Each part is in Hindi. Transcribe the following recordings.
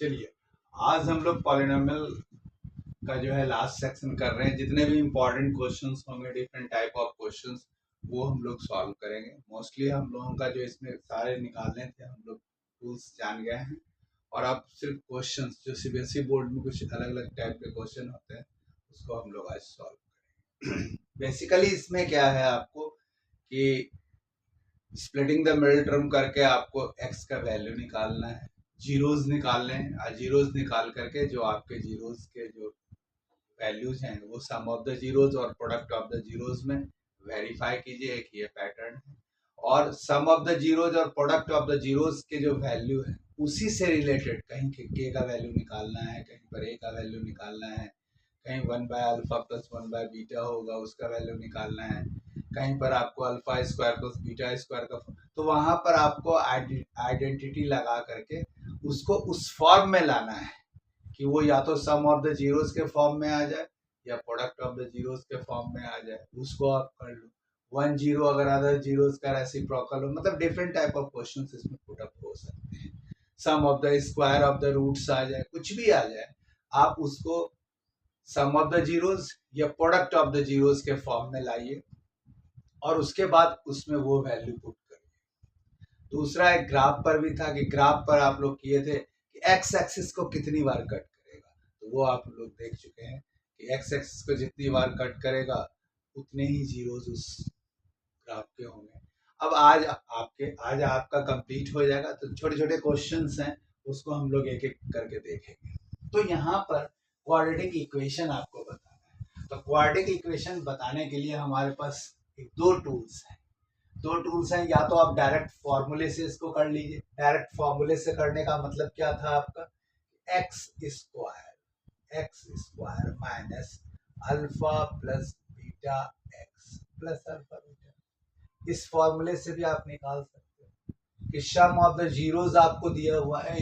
चलिए, आज हम लोग पॉलिनोमियल का जो है लास्ट सेक्शन कर रहे हैं। जितने भी इम्पोर्टेंट क्वेश्चंस होंगे, डिफरेंट टाइप ऑफ क्वेश्चंस, वो हम लोग सॉल्व करेंगे। मोस्टली हम लोगों का जो इसमें सारे निकालने थे, हम लोग टूल्स जान गए हैं। और अब सिर्फ क्वेश्चंस जो सीबीएसई बोर्ड में कुछ अलग अलग टाइप के क्वेश्चन होते हैं, उसको हम लोग आज सॉल्व करेंगे। बेसिकली इसमें क्या है आपको कि स्प्लिटिंग द मिडिल टर्म करके आपको x का वैल्यू निकालना है, जीरोज निकालने हैं। और जीरोज निकाल करके जो आपके जीरोज के जो वैल्यूज हैं वो सम ऑफ द जीरोज और प्रोडक्ट ऑफ द जीरोज में वेरीफाई कीजिए। एक ये पैटर्न है। और सम ऑफ द जीरोज और प्रोडक्ट ऑफ द जीरोज के जो वैल्यू है उसी से रिलेटेड कहीं के का वैल्यू निकालना है, कहीं पर ए का वैल्यू निकालना है, कहीं 1/अल्फा प्लस 1/बीटा होगा उसका वैल्यू निकालना है, कहीं पर आपको alpha square plus beta square का, तो वहां पर आपको आइडेंटिटी लगा करके उसको उस फॉर्म में लाना है कि वो या तो सम ऑफ द जीरोस के फॉर्म में आ जाए या प्रोडक्ट ऑफ द जीरोस के फॉर्म में आ जाए। उसको आप कर लो। 1 0 अगर अदर जीरोस का रेसिप्रोकल हो, मतलब डिफरेंट टाइप ऑफ क्वेश्चंस इसमें पुट अप हो सकते हैं। Sum of the square of the roots आ जाए, कुछ भी आ जाए, आप उसको सम ऑफ द जीरोस या प्रोडक्ट ऑफ द जीरोस के फॉर्म में लाइए और उसके बाद उसमें वो वैल्यू पुट करिए। दूसरा एक ग्राफ पर भी था कि ग्राफ पर आप लोग किए थे कि एक्स एक्सिस को कितनी बार कट करेगा, तो वो आप लोग देख चुके हैं कि एक्स एक्सिस को जितनी बार कट करेगा उतने ही जीरोस उस ग्राफ के होंगे। अब आज आपका कंप्लीट हो जाएगा, तो छोटे छोटे क्वेश्चंस हैं उसको हम लोग एक एक करके देखेंगे। तो यहाँ पर क्वाड्रेटिक इक्वेशन आपको बताना है। तो क्वाड्रेटिक इक्वेशन बताने के लिए हमारे पास दो टूल्स हैं। या तो आप डायरेक्ट फॉर्मूले से इसको कर लीजिए। डायरेक्ट फॉर्मूले से करने का मतलब क्या था आपका, x square minus alpha plus beta x plus alpha beta. इस फॉर्मूले से भी आप निकाल सकते हो कि सम ऑफ द जीरोज आपको दिया हुआ है,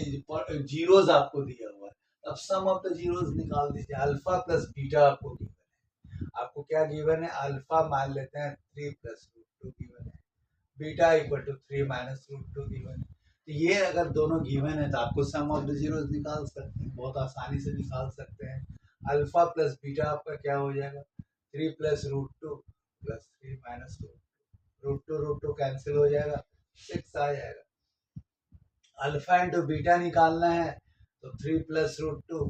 जीरोज आपको दिया हुआ है, अब सम ऑफ द जीरोज निकाल दीजिए। अल्फा प्लस बीटा आपको गिवन है। आपको क्या गिवन है, अल्फा मान लेते हैं 3 प्लस रूट 2 गिवन है, beta equal to 3 minus root 2 given है। तो ये अगर दोनों गिवन है तो आपको सम ऑफ द जीरोज निकाल सकते हैं, बहुत आसानी से निकाल सकते हैं। अल्फा प्लस बीटा आपका क्या हो जाएगा, 3 plus root 2 plus 3 minus root two cancel हो जाएगा, 6 आ जाएगा। अल्फा इंटू बीटा निकालना है तो 3 प्लस रूट 2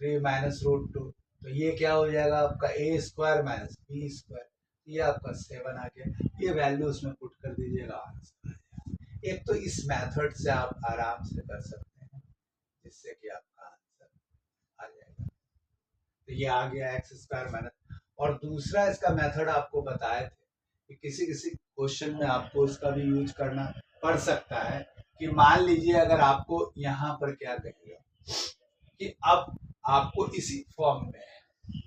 3 माइनस रूट 2, तो ये क्या हो जाएगा आपका ए स्क्वायर माइनस बी स्क्वायर, ये आपका 7 आ गया। ये वैल्यू उसमें पुट कर दीजिएगा, आंसर। एक तो इस मेथड से आप आराम से कर सकते हैं जिससे कि आपका आंसर आ जाएगा। तो ये आ गया एक्स स्क्वायर माइनस। और दूसरा इसका मेथड आपको बताए थे कि किसी किसी क्वेश्चन में आपको इसका भी यूज करना पड़ सकता है कि मान लीजिए अगर आपको यहाँ पर क्या कहेगा कि अब आपको इसी फॉर्म में है,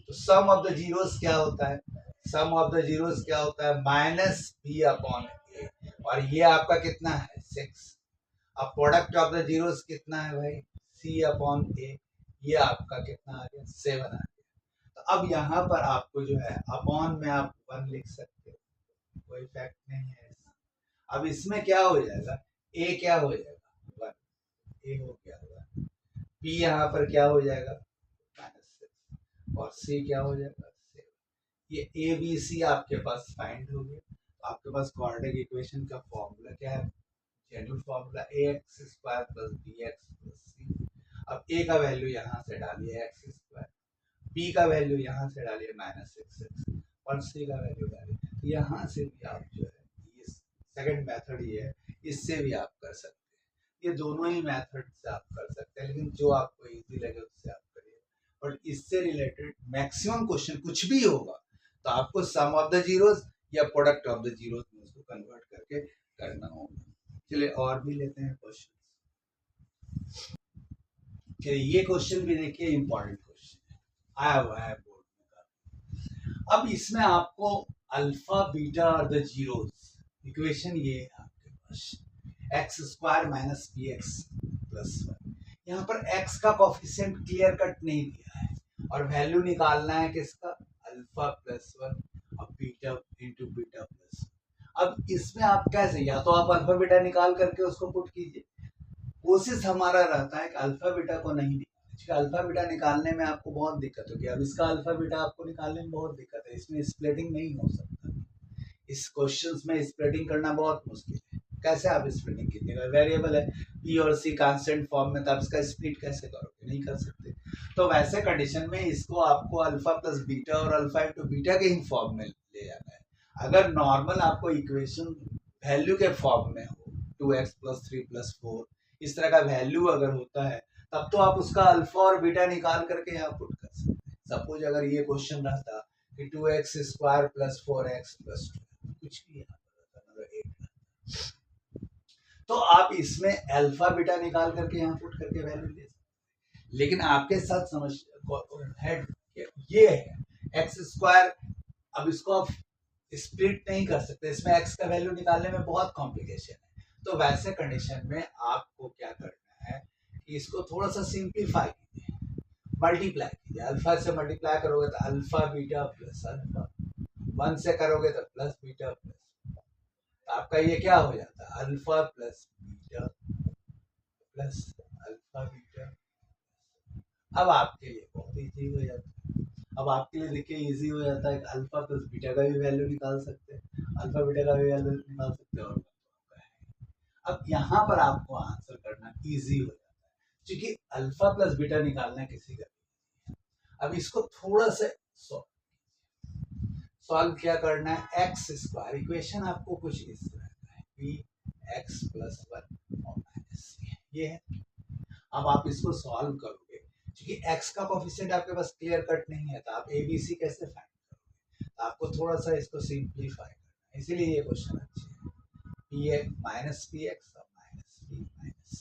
तो सम ऑफ द जीरोस क्या होता है, सम ऑफ द जीरोस क्या होता है, माइनस बी अपॉन ए, और ये आपका कितना है 6। अब प्रोडक्ट ऑफ द जीरोस कितना है भाई, सी अपॉन ए, ये आपका कितना आ गया 7 आ गया। तो अब यहाँ पर आपको जो है अपॉन में आप 1 लिख सकते हो, कोई इफेक्ट नहीं है। अब इसमें क्या हो जाएगा, ए क्या हो जाएगा 1, ए हो गया 1, बी यहाँ पर क्या हो जाएगा -6 और सी क्या हो जाएगा 7। ये ए बी सी आपके पास फाइंड हो गया। तो आपके पास क्वाड्रेटिक इक्वेशन का फॉर्मूला क्या है, general formula A X square plus B X plus C. अब ए का वैल्यू यहाँ से डालिए एक्स स्क्वायर, बी का वैल्यू यहाँ से डालिए -6 और सी का वैल्यू डालिए। तो यहाँ से भी आप जो है ये सेकंड मेथड ये है, इससे भी आप कर सकते हैं। ये दोनों ही मेथड से आप कर सकते हैं, लेकिन जो आपको इजी लगे उससे आप करिए। और इससे रिलेटेड मैक्सिमम क्वेश्चन कुछ भी होगा तो आपको सम ऑफ द जीरोस या प्रोडक्ट ऑफ द जीरोस में उसको कन्वर्ट करके करना होगा। चलिए और भी लेते हैं क्वेश्चन। चलिए ये क्वेश्चन भी देखिए, इंपॉर्टेंट क्वेश्चन है, आया हुआ है बोर्ड में। अब इसमें आपको अल्फा बीटा और द जीरोस इक्वेशन ये है आपके पास, X square minus B X plus 1। यहाँ पर एक्स का कोफिशिएंट क्लियर कट नहीं दिया है और वैल्यू निकालना है किसका, अल्फा प्लस 1 और बीटा इंटू बीटा प्लस 1। अब इसमें आप कैसे, या तो आप अल्फा बीटा निकाल करके उसको पुट कीजिए, कोशिश हमारा रहता है कि अल्फा बीटा को नहीं निकालना, क्योंकि अल्फा बीटा निकालने में आपको बहुत दिक्कत होगी। अब इसका अल्फा बीटा आपको निकालने में बहुत दिक्कत है, इसमें स्प्लिटिंग नहीं हो सकता। इस क्वेश्चंस में स्प्लिटिंग करना बहुत मुश्किल है। कैसे आप स्प्लिटिंग कीजिएगा? वेरिएबल है पी और सी कांस्टेंट फॉर्म में, तो आप इसका स्प्लिट कैसे करोगे? नहीं कर सकते। तो वैसे कंडीशन में इसको आपको अल्फा प्लस बीटा और अल्फा इंटू बीटा के ही फॉर्म में ले जाना है। अगर नॉर्मल आपको इक्वेशन वैल्यू के फॉर्म में हो 2x + 3 + 4 इस तरह का वैल्यू अगर होता है, तब तो आप उसका अल्फा और बीटा निकाल करके यहाँ पुट कर सकते हैं। सपोज अगर ये क्वेश्चन रहता कि 2x² + 4x + 2 कुछ भी यहाँ पर 8, तो आप इसमें अल्फा बीटा निकाल करके यहाँ पुट करके वैल्यू ले सकते हैं। लेकिन आपके साथ समझ हेड ये है x²। अब इसको आप स्प्लिट नहीं कर सकते, इसमें x का वैल्यू निकालने में बहुत कॉम्प्लिकेशन है। तो वैसे कंडीशन में आपको क्या करना है कि इसको थोड़ा सा सिंप्लीफाई कीजिए, मल्टीप्लाई कीजिए। अल्फा से मल्टीप्लाई करोगे तो अल्फा बीटा प्लस अल्फा, 1 से करोगे तो प्लस बीटा प्लस, तो आपका ये क्या हो जाता है? Alpha plus beta plus alpha beta. अब आपके लिए बहुत इजी हो जाता है। अब आपके लिए देखिए इजी हो जाता है कि अल्फा प्लस बीटा का भी वैल्यू निकाल सकते हैं, अल्फा बीटा का भी वैल्यू निकाल सकते हैं। और अब यहाँ पर आपको आंसर करना इजी हो जाता है, क्योंकि अल्फा प्लस बीटा निकालना किसी का। अब इसको थोड़ा सा सॉल्व क्या करना है? x² इक्वेशन आपको कुछ इस तरह का है, px + 1 और -c ये है। अब आप इसको सॉल्व करोगे, क्योंकि x का कोफिशिएंट आपके पास क्लियर कट नहीं है, तो आप abc कैसे फाइंड करोगे? तो आपको थोड़ा सा इसको सिंप्लीफाई करना है, इसीलिए ये क्वेश्चन अच्छे है। -px और -p -c।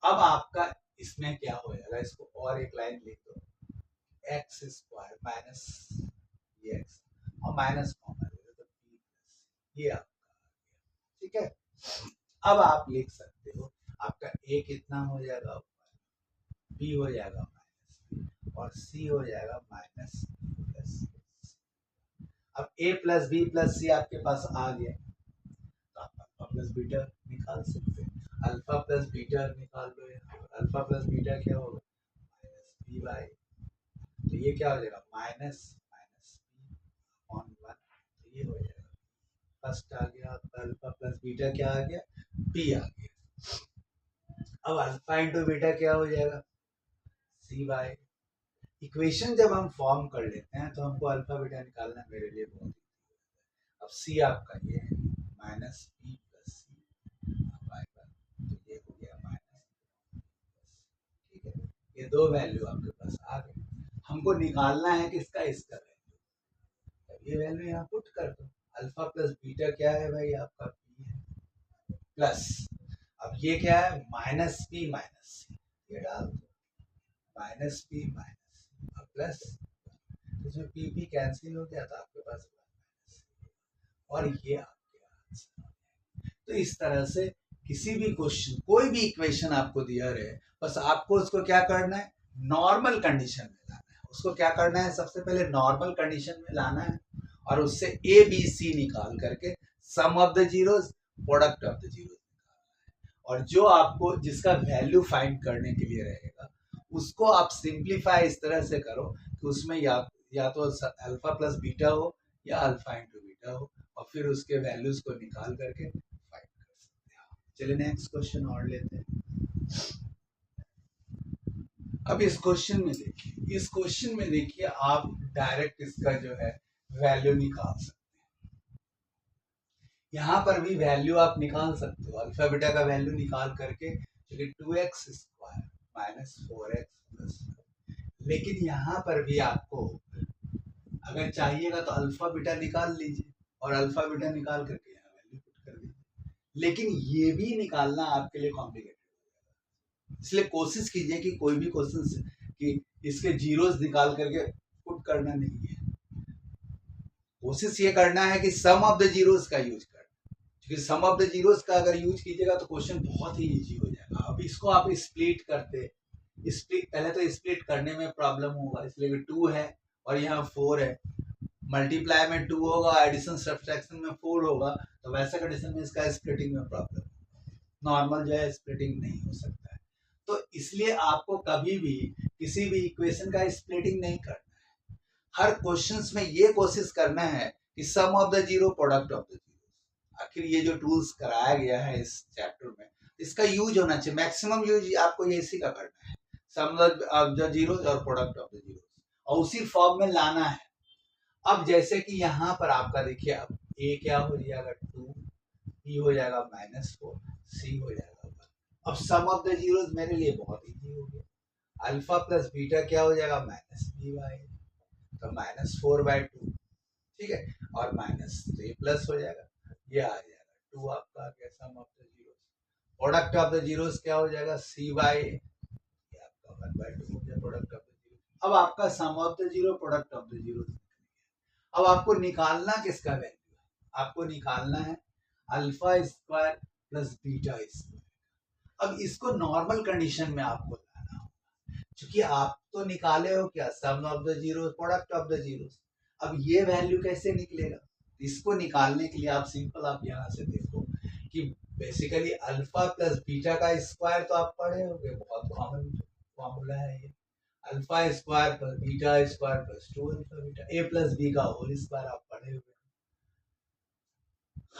अब आपका इसमें क्या हो जाएगा? इसको और एक लाइन लिख दो, x² - px और माइनस कॉमन ले लो तो p ये आपका, ठीक है। अब आप लिख सकते हो आपका a कितना हो जाएगा? b हो जाएगा -b और c हो जाएगा -b+c। अब a + b + c आपके पास आ गया, तो आप अल्फा प्लस बीटा निकाल सकते हैं। अल्फा प्लस बीटा निकाल लो यहाँ। अल्फा प्लस बीटा क्या होगा? -b/, तो ये क्या हो जाएगा? -b/1, तो ये हो जाएगा फर्स्ट आ गया। अल्फा प्लस बीटा क्या आ गया? p आ गया। अब अल्फा इंटू बीटा क्या हो जाएगा? c/। इक्वेशन जब हम फॉर्म कर लेते हैं तो हमको अल्फा बीटा निकालना मेरे लिए बहुत इजी है। अब c आपका ये है -p + c, तो ये हो गया माइनस, ठीक है। ये दो वैल्यू आपके पास आ गए। हमको निकालना है कि इसका वैल्यू, ये वैल्यू यहाँ पुट कर दो। अल्फा प्लस बीटा क्या है भाई? आपका p है प्लस, अब ये क्या है? -p - c, ये डाल दो -p - प्लस, इसमें p कैंसिल हो गया, तो आपके पास और ये आपके आंसर। तो इस तरह से किसी भी क्वेश्चन, कोई भी इक्वेशन आपको दिया रहे, बस आपको उसको क्या करना है? नॉर्मल कंडीशन में लाना है। उसको क्या करना है? सबसे पहले नॉर्मल कंडीशन में लाना है और उससे ए बी सी निकाल करके sum of the zeros, product of the zeros निकालना है। और जो आपको जिसका वैल्यू फाइंड करने के लिए रहेगा, उसको आप सिंप्लीफाई इस तरह से करो कि उसमें या तो अल्फा प्लस बीटा हो या अल्फा इंटू बीटा हो, और फिर उसके वैल्यूज को निकाल करके फाइंड कर सकते हो। चलिए नेक्स्ट क्वेश्चन और लेते हैं। अब इस क्वेश्चन में देखिए आप डायरेक्ट इसका जो है वैल्यू निकाल सकते हैं। यहाँ पर भी वैल्यू आप निकाल सकते हो, अल्फा बीटा का वैल्यू निकाल करके, 2x² - 4x+, लेकिन यहाँ पर भी आपको अगर चाहिएगा तो अल्फा बीटा निकाल लीजिए और अल्फा बीटा निकाल करके यहाँ वैल्यू पुट कर दीजिए, लेकिन ये भी निकालना आपके लिए कॉम्प्लिकेटेड हो जाएगा। इसलिए कोशिश कीजिए कि कोई भी क्वेश्चन कि इसके जीरोस निकाल करके पुट करना नहीं है। कोशिश ये करना है कि सम ऑफ द जीरोस का यूज करना, क्योंकि सम ऑफ द जीरोस का अगर यूज कीजिएगा तो क्वेश्चन बहुत ही इजी हो जाएगा। अब इसको आप स्प्लिट पहले तो स्प्लिट करने में प्रॉब्लम होगा, इसलिए 2 है और यहाँ 4 है, मल्टीप्लाई में 2 होगा, एडिशन सब्ट्रैक्शन में 4 होगा, तो वैसे कंडीशन में इसका स्प्लिटिंग में प्रॉब्लम। नॉर्मल जो है स्प्लिटिंग नहीं हो सकता है। तो इसलिए आपको कभी भी किसी भी इक्वेशन का स्प्लिटिंग नहीं करना है। हर क्वेश्चंस में ये कोशिश करना है कि sum of the zero product of the zero. आखिर ये जो टूल्स कराया गया है इस चैप्टर में, इसका यूज होना चाहिए, मैक्सिमम यूज आपको ये इसी का करना है, सम ऑफ द जीरोस और प्रोडक्ट ऑफ द जीरोस, और उसी फॉर्म में लाना है। अब जैसे कि यहाँ पर आपका देखिए, अब ए क्या हो जाएगा 2, बी हो जाएगा -4, सी हो जाएगा 1। अब सम ऑफ द जीरोस मेरे लिए बहुत इजी हो गया। अल्फा प्लस बीटा क्या हो जाएगा -b/, तो -4/2, ठीक है, और -3 प्लस हो जाएगा, ये आ जाएगा 2 आपका आ गया sum of the zeros. Product of the zeros क्या हो जाएगा c/a, ये आपका 1/2 हो गया प्रोडक्ट ऑफ द जीरो। अब आपका sum of the zero product of the zero. अब आपको निकालना किसका वैल्यू है, आपको निकालना है alpha square plus beta square. अब इसको नॉर्मल कंडीशन में आपको लाना होगा, क्योंकि आप तो निकाले हो क्या sum of the zero product of the zero. अब ये वैल्यू कैसे निकलेगा, इसको निकालने के लिए आप सिंपल, आप यहाँ से देखो कि बेसिकली अल्फा प्लस बीटा का स्क्वायर तो आप पढ़े होंगे, बहुत कॉमन फॉर्मूला है ये, alpha square plus beta square plus 2 alpha beta, A plus B का होल स्क्वायर आप पढ़े हुए।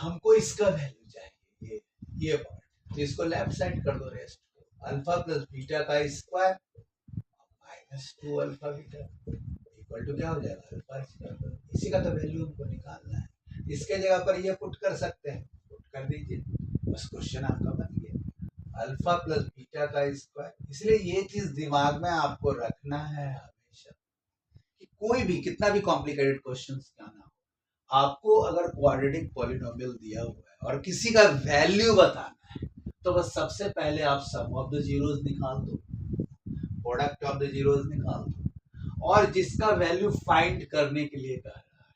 हमको इसका वैल्यू चाहिए, ये पार्ट, तो इसको लेफ्ट साइड कर दो, रेस्ट अल्फा प्लस बीटा का square -2 alpha beta equal to क्या हो जाएगा अल्फा स्क्वायर। इसी का तो वैल्यू हमको निकालना है। इसके जगह पर ये पुट कर सकते हैं, पुट कर दीजिए, बस क्वेश्चन आपका बन गया अल्फा प्लस बीटा का स्क्वायर। इसलिए ये चीज दिमाग में आपको रखना है हमेशा कि कोई भी कितना भी कॉम्प्लिकेटेड क्वेश्चन क्या ना हो, आपको अगर क्वाड्रेटिक पॉलिनोमियल दिया हुआ है और किसी का वैल्यू बताना है, तो बस सबसे पहले आप सम ऑफ द जीरोस निकाल दो, प्रोडक्ट ऑफ द जीरोस निकाल दो, और जिसका वैल्यू फाइंड करने के लिए कह रहा है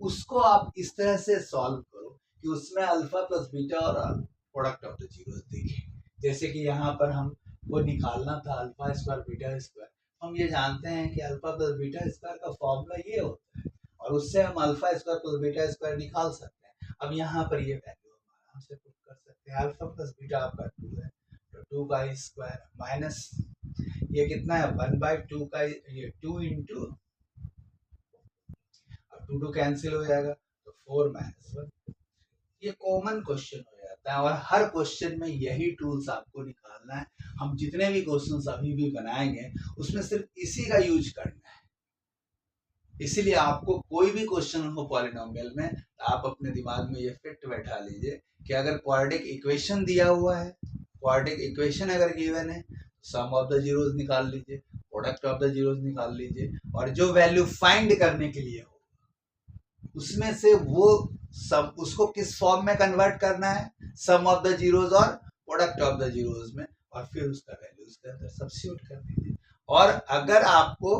उसको आप इस तरह से सॉल्व करो कि उसमें अल्फा प्लस बीटा और प्रोडक्ट ऑफ द जीरोस देखें। जैसे कि यहाँ पर हमको निकालना था अल्फा स्क्वायर बीटा स्क्वायर, हम ये जानते हैं कि अल्फा प्लस बीटा स्क्वायर का फॉर्मूला ये होता है, और उससे हम alpha square plus beta square निकाल सकते हैं। अब यहाँ पर ये वैल्यू हम आराम से पुट कर सकते हैं, अल्फा प्लस बीटा आपका 2 है, तो 2 का स्क्वायर माइनस ये कितना है 1/2 का, ये 2 इंटू, अब 2 कैंसिल हो जाएगा तो 4 - 1। ये कॉमन क्वेश्चन हो जाता है, और हर क्वेश्चन में यही टूल्स आपको निकालना है। हम जितने भी क्वेश्चंस अभी भी बनाएंगे उसमें सिर्फ इसी का यूज करना है। इसीलिए आपको कोई भी क्वेश्चन हो पॉलिनोमियल में, आप अपने दिमाग में ये फिट बैठा लीजिए कि अगर क्वाड्रेटिक इक्वेशन दिया हुआ है, क्वाड्रेटिक इक्वेशन अगर गिवन है, सम ऑफ द जीरोस निकाल लीजिए, प्रोडक्ट ऑफ द जीरोस निकाल लीजिए, और जो वैल्यू फाइंड करने के लिए हो उसमें से वो सब उसको किस फॉर्म में कन्वर्ट करना है, सम ऑफ द जीरोस और प्रोडक्ट ऑफ द जीरोस में, और फिर उसका वैल्यू उसके अंदर सब्स्टिट्यूट कर दीजिए। और अगर आपको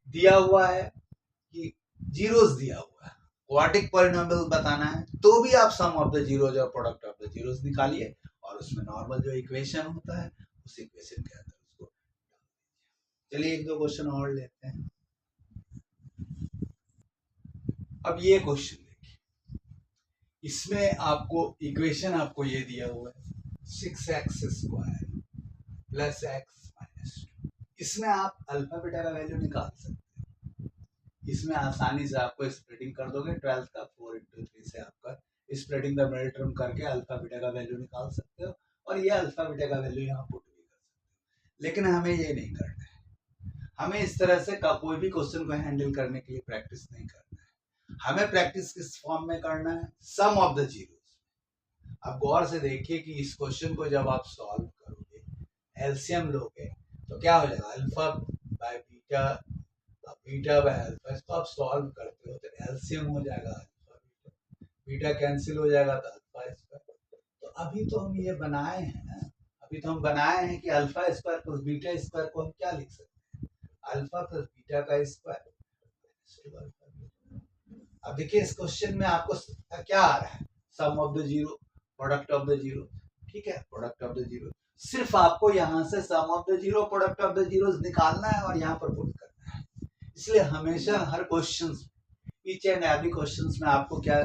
दिया हुआ है कि जीरोस दिया हुआ है, क्वाड्रेटिक पॉलिनोमियल बताना है, तो भी आप सम ऑफ द जीरोस और प्रोडक्ट ऑफ द जीरोस निकालिए, और उसमें नॉर्मल जो इक्वेशन होता है उस इक्वेशन के अंदर उसको। चलिए एक दो क्वेश्चन और लेते हैं। अब ये क्वेश्चन देखिए, इसमें आपको इक्वेशन आपको ये दिया हुआ है 6x² प्लस x माइनस 2। इसमें आप अल्फा बीटा का वैल्यू निकाल सकते हैं। इसमें आसानी से आपको स्प्लिटिंग कर दोगे, 12 का 4 × 3 से आपका स्प्लिटिंग का मिडिल टर्म करके अल्फा बीटा का वैल्यू निकाल सकते हो, और ये अल्फा बीटा का वैल्यू यहाँ पुट भी कर सकते हो। लेकिन हमें ये नहीं करना है, हमें इस तरह से कोई भी क्वेश्चन को हैंडल करने के लिए प्रैक्टिस नहीं करना है। हमें प्रैक्टिस किस फॉर्म में करना है, सम ऑफ द जीरोस। अब गौर से देखिए कि इस क्वेश्चन को जब आप सॉल्व करोगे, एलसीएम लोगे, तो क्या हो जाएगा alpha by beta, beta by alpha, इसको आप सॉल्व करते हो तो एलसीएम हो जाएगा अल्फा बीटा, बीटा कैंसिल हो जाएगा तो अल्फा स्क्वायर। तो अभी तो हम ये बनाए हैं ना, अभी तो हम बनाए हैं कि alpha square plus beta square को हम क्या लिख सकते हैं, अल्फा प्लस बीटा का स्क्वायर। अब देखिए इस क्वेश्चन में आपको क्या आ रहा है, sum of the zero product of the zero, ठीक है, प्रोडक्ट ऑफ द जीरो। सिर्फ आपको यहाँ से sum of the zero product of the zero निकालना है और यहाँ पर पुट करना है। इसलिए हमेशा हर question, each and every question में आपको क्या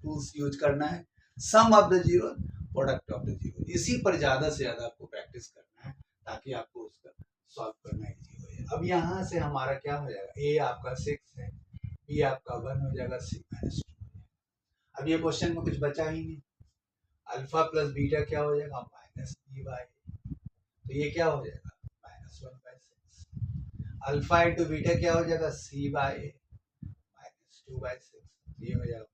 टूल्स यूज करना है, sum of the zero product of the zero. इसी पर ज्यादा से ज्यादा आपको प्रैक्टिस करना है ताकि आपको उसका सॉल्व करना इजी हो जाए। अब यहाँ से हमारा क्या हो जाएगा, ए आपका 6 है, बी आपका 1 हो जाएगा, सी -2। अब ये क्वेश्चन में कुछ बचा ही नहीं, अल्फा प्लस बीटा क्या हो जाएगा, -b/a। तो ये क्या हो जाएगा, -1/6। अल्फा इंटू बीटा क्या हो जाएगा, c/a, -2/6। ये हो जाएगा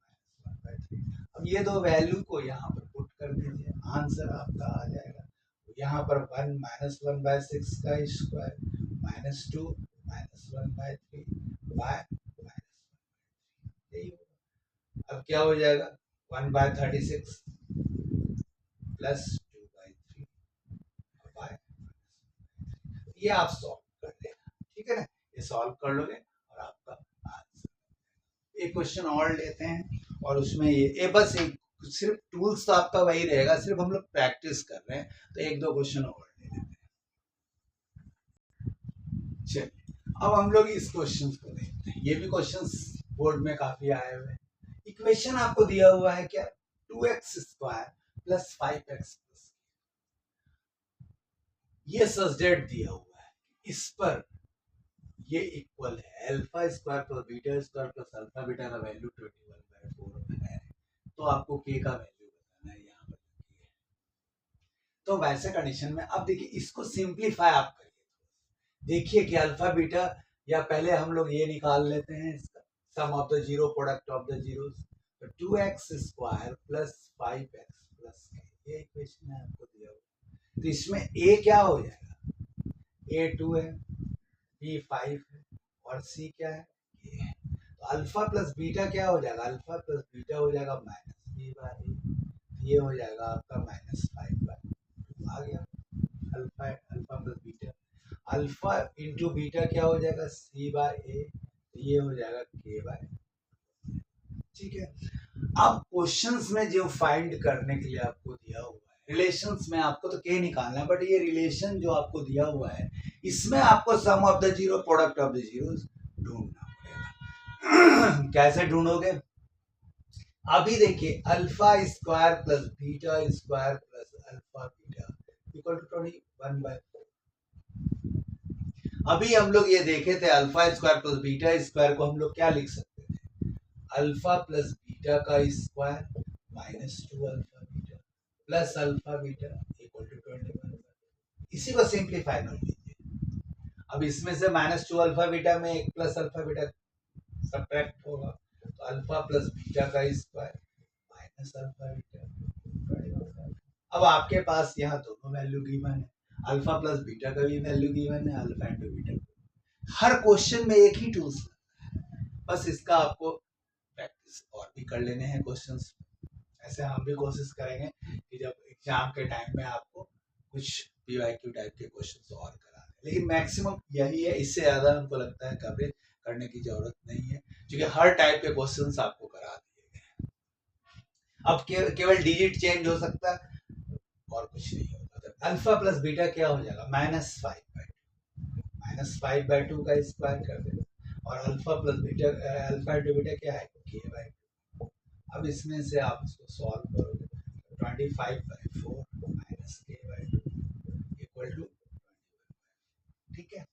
-1/3। अब ये दो वैल्यू को यहाँ पर पुट कर दीजिए, आंसर आपका आ जाएगा। यहाँ पर 1 -1/6 का स्क्वायर, -2 -1/3 बाय -1/3, यही होगा। अब क्या हो जाएगा, 1/36 प्लस 2/3 बाय, ये आप सॉल्व कर लेना, ठीक है ना। ये सॉल्व कर लोगे और आपका आंसर। एक क्वेश्चन और लेते हैं और उसमें ये बस एक सिर्फ टूल्स तो आपका वही रहेगा, सिर्फ हम लोग प्रैक्टिस कर रहे हैं, तो एक दो क्वेश्चन और ले लेते हैं। चलिए अब हम लोग इस क्वेश्चन को देखते हैं। ये भी क्वेश्चन बोर्ड में काफी आए हुए हैं। इक्वेशन आपको दिया हुआ है क्या, 2x² प्लस 5x प्लस, ये सब्जेक्ट दिया हुआ है, इस पर ये इक्वल है alpha square plus beta square plus alpha beta का वैल्यू 21/4 है। तो आपको के का वैल्यू बताना है यहाँ पर। तो वैसे कंडीशन में अब देखिए इसको सिंप्लीफाई आप करिए, देखिए कि अल्फा बीटा, या पहले हम लोग ये निकाल लेते हैं इसका sum of the zero product of the zeros. तो 2x² प्लस 5x प्लस ये इक्वेशन है आपको दिया हुआ। तो इसमें a क्या हो जाएगा, a 2 है, b 5 है और c क्या है, a है। तो अल्फा प्लस बीटा क्या हो जाएगा, अल्फा प्लस बीटा हो जाएगा -b/a, ये हो जाएगा आपका -5/2 आ गया। Alpha plus beta, alpha into beta क्या हो जाएगा, c/a, ये हो जाएगा k/, ठीक है। अब क्वेश्चंस में जो फाइंड करने के लिए आपको दिया हुआ है रिलेशंस में, आपको तो k निकालना है, बट ये रिलेशन जो आपको दिया हुआ है इसमें आपको sum of the zero product of the zeros ढूंढना पड़ेगा। कैसे ढूंढोगे, अभी देखिए alpha square plus beta square plus alpha beta equal to 21/4। अभी हम लोग ये देखे थे alpha square plus beta square को हम लोग क्या लिख सकते थे, अल्फा प्लस बीटा का square -2 alpha beta plus alpha beta equal to 21/4। इसी को सिंप्लीफाई कर लीजिए। अब इसमें से -2 अल्फा बीटा में एक प्लस अल्फा बीटा सब्ट्रैक्ट होगा, तो अल्फा प्लस बीटा का स्क्वायर माइनस अल्फा बीटा। अब आपके पास यहाँ दोनों वैल्यू गिवन है, अल्फा प्लस बीटा का भी वैल्यू गिवन है, अल्फा इंटू बीटा। हर क्वेश्चन में एक ही टूल्स लगता है, बस इसका आपको प्रैक्टिस और भी कर लेने हैं क्वेश्चंस। ऐसे हम भी कोशिश करेंगे कि जब एग्जाम के टाइम में आपको कुछ पीवाईक्यू टाइप के क्वेश्चंस और करा दें, लेकिन मैक्सिमम यही है, इससे ज्यादा हमको लगता है कवरेज करने की जरूरत नहीं है, क्योंकि हर टाइप के क्वेश्चंस आपको करा दिए गए हैं। अब केवल डिजिट चेंज हो सकता है और कुछ नहीं होता। अल्फा प्लस बीटा क्या हो जाएगा, -5/2 का स्क्वायर कर देना, और alpha plus beta alpha into beta क्या है, k/2। अब इसमें से आप इसको सॉल्व करोगे, 25/4 -k/2 इक्वल टू, ठीक है।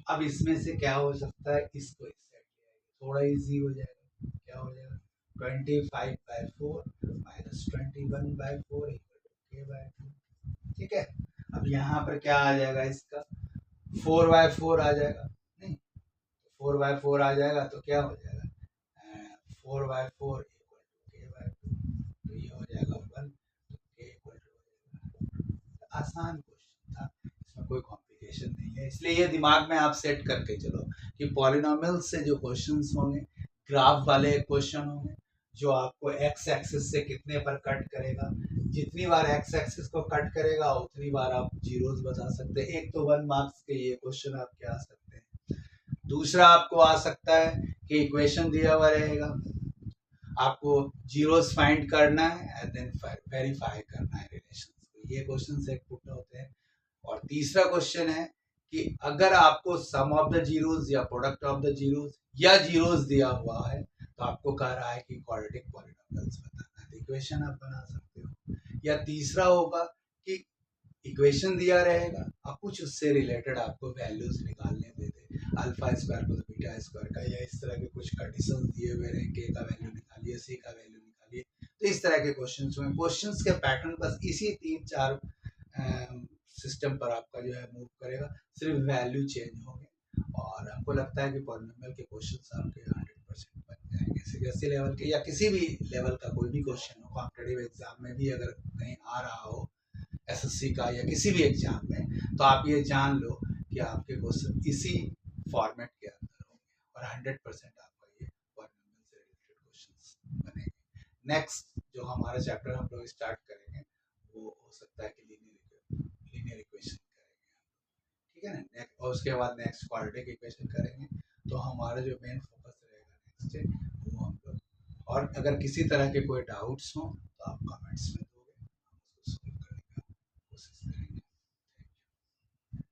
अब इसमें से क्या हो सकता है, इसको इस साइड ले आइए, थोड़ा इजी हो जाएगा। क्या हो जाएगा, 25/4 -21/4 इक्वल टू k/2, ठीक है। अब यहाँ पर क्या आ जाएगा, इसका 4/4 आ जाएगा, नहीं 4/4 आ जाएगा, तो क्या हो जाएगा 4/4 इक्वल टू k/2, तो ये हो जाएगा 1, तो k इक्वल टू, आसान क्वेश्चन था, इसमें कोई कॉम्प्लिकेशन नहीं है। इसलिए ये दिमाग में आप सेट करके चलो कि पॉलिनोमियल से जो क्वेश्चंस होंगे, ग्राफ वाले क्वेश्चन होंगे, जो आपको एक्स एक्सिस से कितने पर कट करेगा, जितनी बार एक्स एक्सिस को कट करेगा उतनी बार आप जीरोस बता सकते हैं। एक तो 1 मार्क्स के ये क्वेश्चन आपके आ सकते हैं। दूसरा आपको आ सकता है कि इक्वेशन दिया हुआ रहेगा, आपको जीरोस फाइंड करना है एंड देन वेरीफाई करना है रिलेशंस को, ये क्वेश्चन एक पुट होते हैं। और तीसरा क्वेश्चन है कि अगर आपको सम ऑफ द जीरोस या प्रोडक्ट ऑफ द जीरोस या जीरोस दिया हुआ है, तो आपको कह रहा है कि क्वाड्रेटिक पॉलिनोमियल्स बताना है, इक्वेशन आप बना सकते हो। या तीसरा होगा कि इक्वेशन दिया रहेगा और कुछ उससे रिलेटेड आपको वैल्यूज निकालने देते, alpha square plus beta square का, या इस तरह के कुछ कंडीशन दिए हुए रहे, के का वैल्यू निकालिए, सी का वैल्यू निकालिए। तो इस तरह के क्वेश्चंस में क्वेश्चंस के पैटर्न बस इसी 3-4 सिस्टम पर आपका जो है मूव करेगा, सिर्फ वैल्यू चेंज होंगे। और हमको लगता है कि पॉलिनोमियल के क्वेश्चंस आपके 100% बन जाएंगे सीबीएसई लेवल के, या किसी भी लेवल का कोई भी क्वेश्चन हो, कॉम्पिटेटिव एग्जाम में भी अगर कहीं आ रहा हो, एसएससी का या किसी भी एग्जाम में, तो आप ये जान लो कि आपके क्वेश्चन इसी फॉर्मेट के अंदर होंगे और 100% आपका ये पॉलिनोमियल से रिलेटेड क्वेश्चंस बनेंगे। नेक्स्ट जो हमारा चैप्टर हम लोग स्टार्ट करेंगे वो हो सकता है कि लीनियर इक्वेशन करेंगे, ठीक है ना। और उसके बाद नेक्स्ट क्वाड्रेटिक इक्वेशन करेंगे। तो हमारा जो मेन फोकस रहेगा नेक्स्ट वो हम लोग, और अगर किसी तरह के कोई डाउट्स हो